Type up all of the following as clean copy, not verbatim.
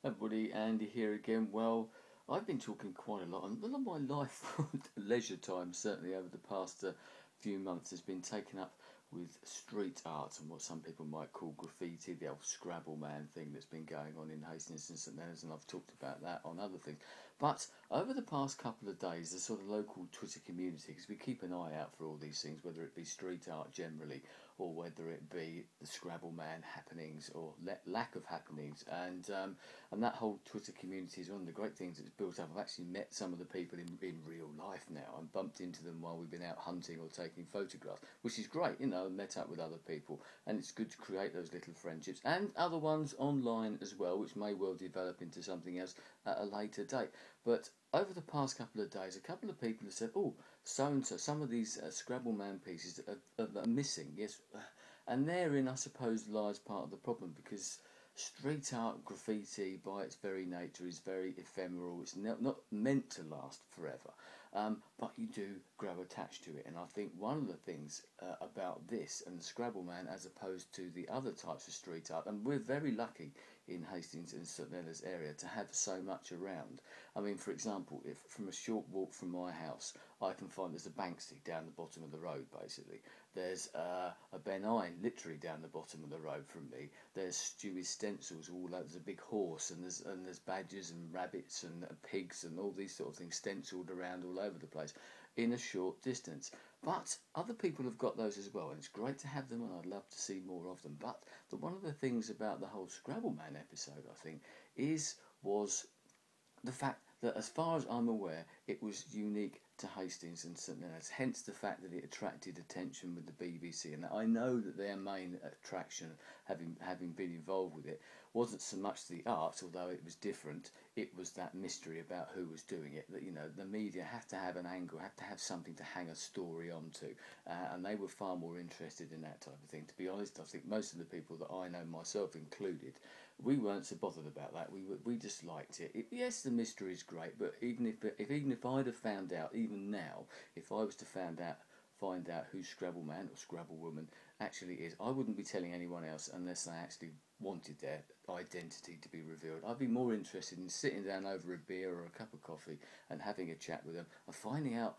Everybody, Andy here again. Well, I've been talking quite a lot, and a lot of my life, leisure time, certainly over the past few months, has been taken up with street art and what some people might call graffiti, the old scrabbleman thing that's been going on in Hastings and St Leonards, and I've talked about that on other things. But over the past couple of days, the sort of local Twitter community, because we keep an eye out for all these things, whether it be street art generally, or whether it be the scrabbleman happenings or lack of happenings, and that whole Twitter community is one of the great things that's built up. I've actually met some of the people in real life now and bumped into them while we've been out hunting or taking photographs, which is great, met up with other people, and it's good to create those little friendships, and other ones online as well, which may well develop into something else at a later date. But over the past couple of days, a couple of people have said, oh, so-and-so, some of these Scrabbleman pieces are missing, yes, and therein, I suppose, lies part of the problem, because street art graffiti, by its very nature, is very ephemeral. It's not meant to last forever, but you do grow attached to it. And I think one of the things about this and the Scrabbleman, as opposed to the other types of street art, and we're very lucky in Hastings and St Leonards area to have so much around. I mean, for example, if from a short walk from my house, I can find there's a Banksy down the bottom of the road, basically. There's a Ben Ine literally down the bottom of the road from me. There's Stewie's stencils all over. There's a big horse, and there's badgers and rabbits and pigs and all these sort of things stenciled around all over the place in a short distance. But other people have got those as well, and it's great to have them, and I'd love to see more of them. But one of the things about the whole Scrabbleman episode, I think, was the fact that, as far as I'm aware, it was unique to Hastings and St Leonards, hence the fact that it attracted attention with the BBC. And I know that their main attraction, having been involved with it, wasn't so much the art, although it was different. It was that mystery about who was doing it, that the media have to have an angle, have to have something to hang a story onto, and they were far more interested in that type of thing. To be honest, I think most of the people that I know, myself included, we weren't so bothered about that. We just liked it. Yes, the mystery is great, but even if I'd have found out, even now, if I was to find out who Scrabbleman or Scrabblewoman actually is, I wouldn't be telling anyone else unless they actually wanted their identity to be revealed. I'd be more interested in sitting down over a beer or a cup of coffee and having a chat with them and finding out,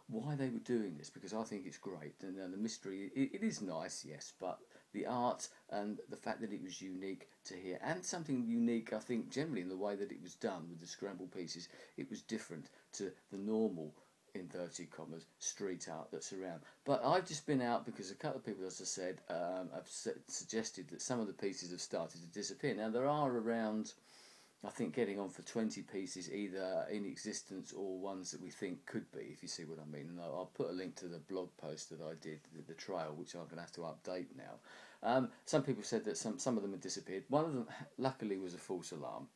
why they were doing this, because I think it's great. And the mystery, it is nice, yes, but the art and the fact that it was unique to here, and something unique, I think, generally in the way that it was done with the scramble pieces, it was different to the normal, inverted commas, street art that's around. But I've just been out because a couple of people, as I said, have suggested that some of the pieces have started to disappear. Now, there are around, I think, getting on for 20 pieces either in existence or ones that we think could be, if you see what I mean. And I'll put a link to the blog post that I did, the trail, which I'm going to have to update now. Some people said that some of them had disappeared. One of them, luckily, was a false alarm.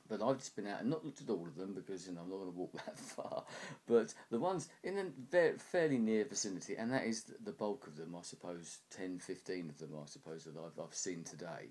But I've just been out and not looked at all of them because I'm not going to walk that far. But the ones in a fairly near vicinity, and that is the bulk of them, I suppose, 10, 15 of them, I suppose, that I've seen today.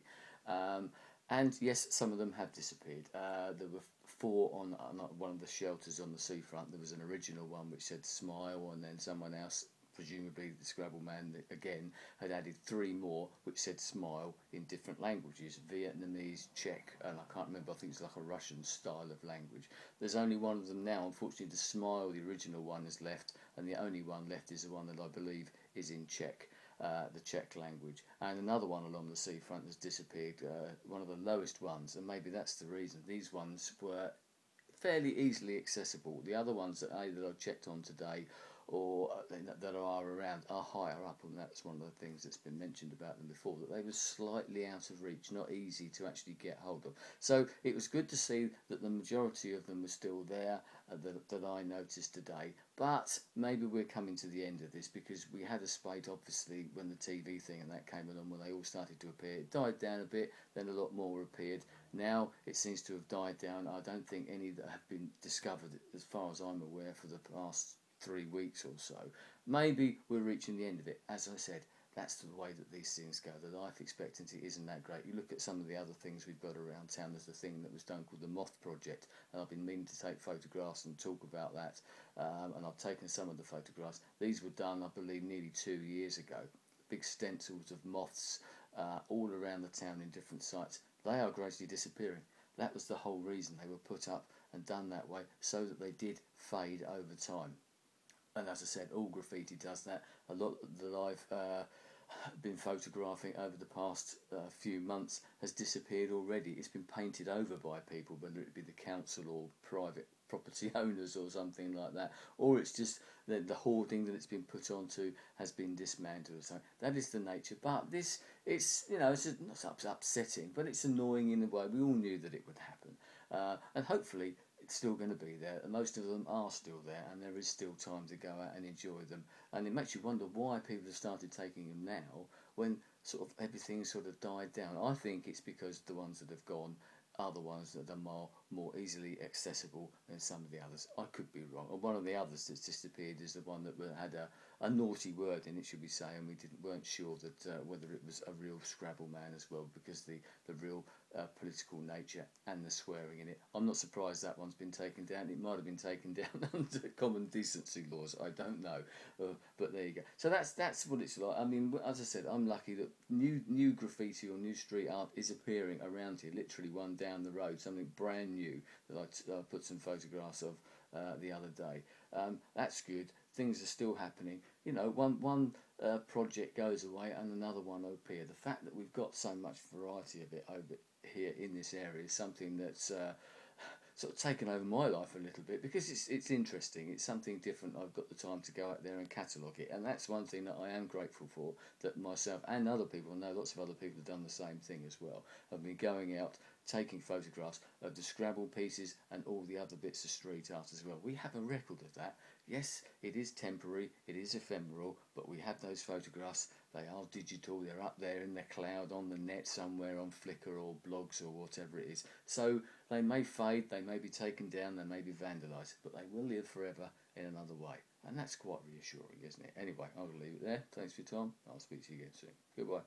And yes, some of them have disappeared. There were 4 on one of the shelters on the seafront. There was an original one which said Smile, and then someone else, presumably the Scrabbleman again, had added 3 more which said Smile in different languages: Vietnamese, Czech, and I can't remember, I think it's like a Russian style of language. There's only one of them now. Unfortunately, the Smile, the original one, is left, and the only one left is the one that I believe is in Czech, the Czech language. And another one along the seafront has disappeared, one of the lowest ones, and maybe that's the reason. These ones were fairly easily accessible. The other ones that I checked on today, or that are around, are higher up, and that's one of the things that's been mentioned about them before, that they were slightly out of reach, not easy to actually get hold of. So it was good to see that the majority of them were still there, that I noticed today. But maybe we're coming to the end of this, because we had a spate, obviously, when the TV thing and that came along, when they all started to appear. It died down a bit, then a lot more appeared. Now it seems to have died down. I don't think any that have been discovered, as far as I'm aware, for the past 3 weeks or so. Maybe we're reaching the end of it. As I said, that's the way that these things go. The life expectancy isn't that great. You look at some of the other things we've got around town. There's a thing that was done called the Moth Project, and I've been meaning to take photographs and talk about that, and I've taken some of the photographs. These were done, I believe, nearly 2 years ago. Big stencils of moths all around the town in different sites. They are gradually disappearing. That was the whole reason they were put up and done that way, so that they did fade over time. And as I said, all graffiti does that. A lot that I've been photographing over the past few months has disappeared already. It's been painted over by people, whether it be the council or private property owners or something like that, or it's just the hoarding that it's been put onto has been dismantled. So that is the nature. But this, it's not upsetting, but it's annoying in a way. We all knew that it would happen, and hopefully it's still going to be there. And most of them are still there, and there is still time to go out and enjoy them. And it makes you wonder why people have started taking them now, when sort of everything sort of died down. I think it's because the ones that have gone are the ones that are more easily accessible than some of the others. I could be wrong. Or one of the others that's disappeared is the one that had a naughty word in it, should we say, and we weren't sure that whether it was a real scrabbleman as well, because the real political nature and the swearing in it. I'm not surprised that one's been taken down. It might have been taken down under common decency laws. I don't know, but there you go. So that's what it's like. I mean, as I said, I'm lucky that new graffiti or new street art is appearing around here. Literally one down the road, something brand new that I put some photographs of the other day. That's good. Things are still happening. You know, one project goes away and another one will appear. The fact that we've got so much variety of it over here in this area is something that's sort of taken over my life a little bit, because it's interesting. It's something different. I've got the time to go out there and catalogue it, and that's one thing that I am grateful for, that myself and other people, I know lots of other people have done the same thing as well, have been going out taking photographs of the Scrabble pieces and all the other bits of street art as well. We have a record of that. Yes, it is temporary, it is ephemeral, but we have those photographs. They are digital, they're up there in the cloud, on the net somewhere, on Flickr or blogs or whatever it is. So they may fade, they may be taken down, they may be vandalised, but they will live forever in another way. And that's quite reassuring, isn't it? Anyway, I'll leave it there. Thanks for your time. I'll speak to you again soon. Goodbye.